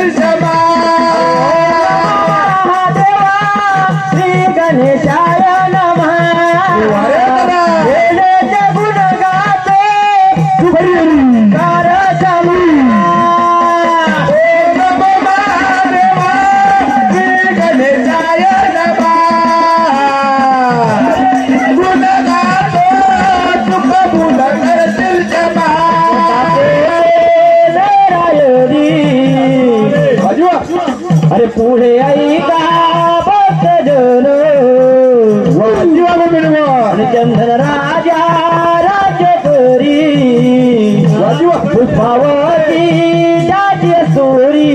करतील क्षमा देवा श्री गणेशाय नमः वेळेचे गुण गाते शुभकार क्षमा ओम नमो महादेवा श्री गणेशाय नमः गुण गातो सुख भूल करतील क्षमा अरे पुढे ऐका भक्तजन आणि चंदन राजा राज्य करी पुष्पावती जाती सोरी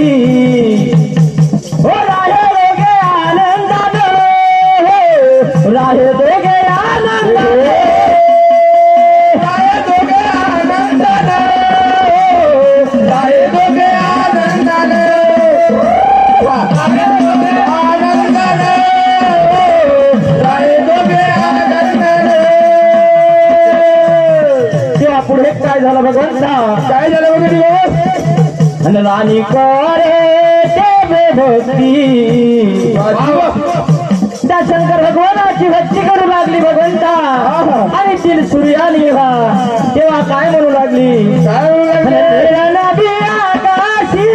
हो राहे दोघे आनंदाने राहे दोघे आनंदाने राहे दोघे आनंदाने राहे दोघे आनंदाने आनंदाने राहे दोघे आनंदाने तेव्हा पुढे काय झालं भगवंता काय झालं वगैरे आणि राणी करे देवे भक्ती त्या शंकर भगवानाची भक्ती करू लागली भगवंता आणि तिल सूर्या निघा तेव्हा काय म्हणू लागली काय नदी आकाशी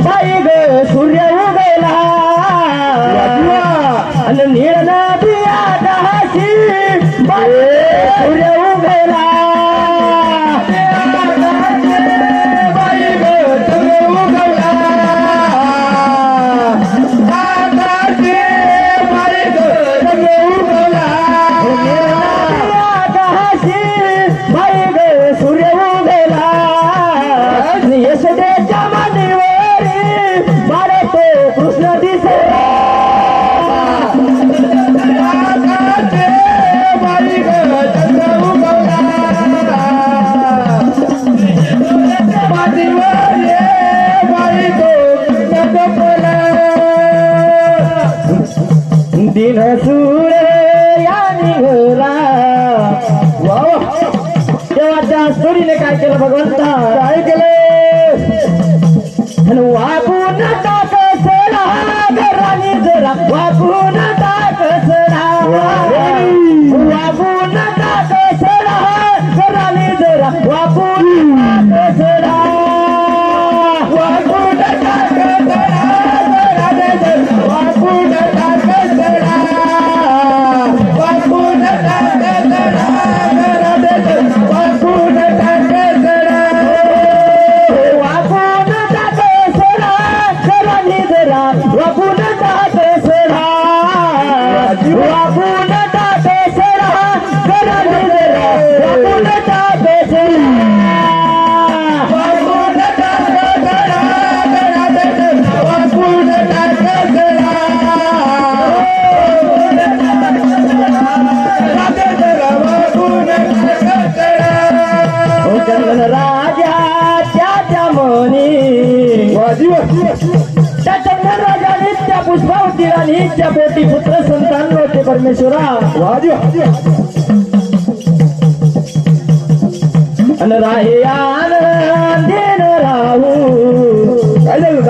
बाई ग सूर्य उगला आणि नीळ नदी आकाशी बाई सूर्य उगला यशोदेच्या मांडीवरी बाळतो कृष्ण दिसला दिन सूर्य या निघला तेव्हा त्या सूर्यने काय केलं भगवंता काय केलं वाकून टाक सडा घराने जरा वाकून टाक सडा वाकून टाक सडा घराने जरा वाकून टाक सडा वाकून टाक सडा घराने जरा वाकून टाक सडा वाकून टाक सडा घराने जरा वाकून टाक सडा वाकून टाक सडा वाकून टाक सडा घराने जरा वाकून टाक सडा वाकून टाक सडा घराने जरा वाकून टाक सडा वाकून टाक सडा ओ चंदन राजा त्याच्या मनी त्या चंदन राजाने त्या पुष्पावती राणीच्या पोटी पुत्र संतान होते परमेश्वरा अन राहे आनंदेन राहू काय झालं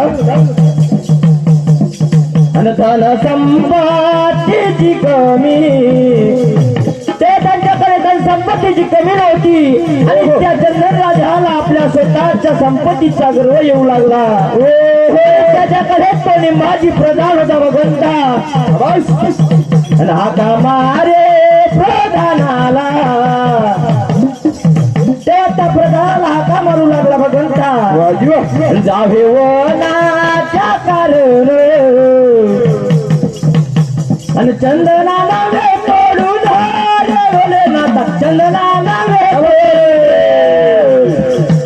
अन धन संपत्तीची कमी ते त्यांच्याकडे धन संपत्तीची कमी नव्हती आणि त्या चंदन राजाला आपल्या स्वतःच्या संपत्तीचा गर्व येऊ लागला त्याच्याकडे तो निंबाची प्रधान होता भगवंता हाका मारे प्रधानाला ते आता प्रधानाला हाका मारू लागला भगवंता जावे वनाच्या कारण आणि चंदना नावे तोडून रे नाता चंदना नावे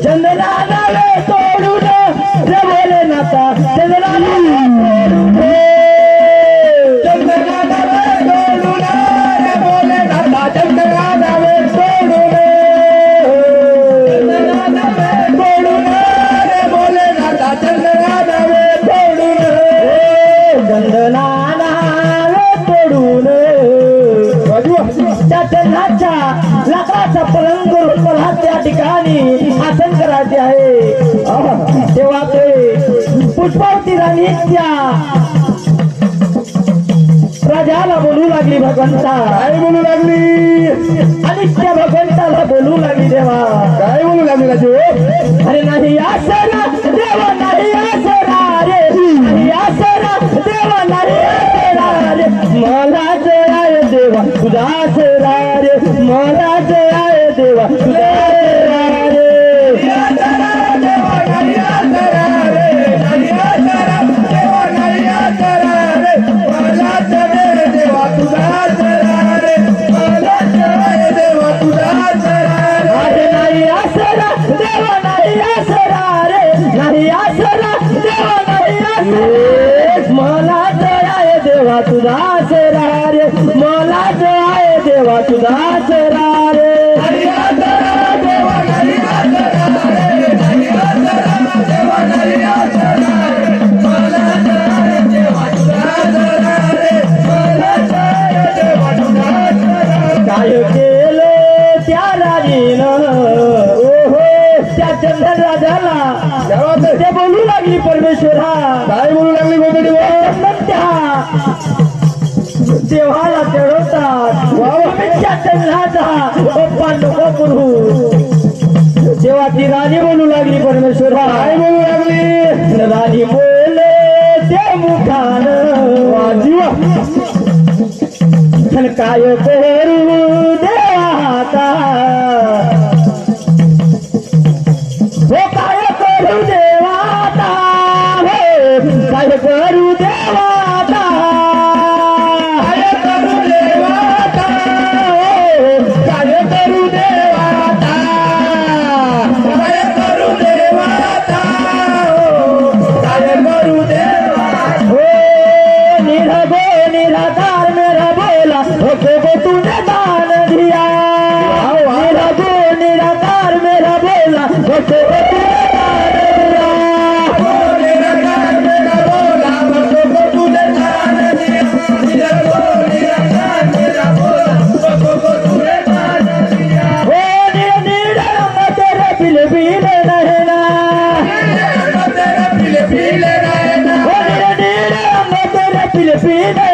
चंदना नावे तोडून रे बोले नाता चंदना चंदना नावे तोडून रे बोले नाता चंदना नावे तोडून रे बोले नाता चंदना नावे तोडून चंदना नावे तोडून त्या चंदनाच्या लाकडाचा पलंग मला त्या ठिकाणी आसन करायचे आहे तेव्हा ते पुष्पावती राणी त्या राजाला बोलू लागली भगवंता. काय बोलू लागली? आणि त्या भगवंताला बोलू लागली देवा. काय बोलू लागली राजू? अरे नाही आसरा देवा नाही आसरा रे, नाही आसरा देवा नाही आसरा रे, मला जय देवा तुझा आसरा रे, मला जय देवा तुझा आसरा रे. अरे नाही आसरा देवा नाही आसरा रे, नाही आसरा देवा नाही आसरा रे, मला जय देवा तुझा आसरा रे, मला जय देवा तुझा आसरा रे. काय केलं त्या राणीनं ओहो त्या चंदन राजाला ते बोलू लागली परमेश्वरा. काय बोलू लागली गोदडी? चंदन त्या देवाला चढवतात त्या चंदनाचा पप्पा नको पुरू. तेव्हा ती राणी बोलू लागली परमेश्वरा. काय बोलू लागली? राणी बोले ते मुखानं जीवा काय करू देवा आता, हो काय करू देवा आता, हो काय करू देवा आता, काय करू देवा आता? हो काय करू देवा आता, काय करू देवा आता? काय करू देवा? हो निरगो निराधार मेरा बोला हो तूने दान दिया, निरगो निराधार मेरा बोला हो तूने दान दिया. हो नीर रंग तेरे पीले पीले नैना, हो नीर रंग तेरे पीले पीले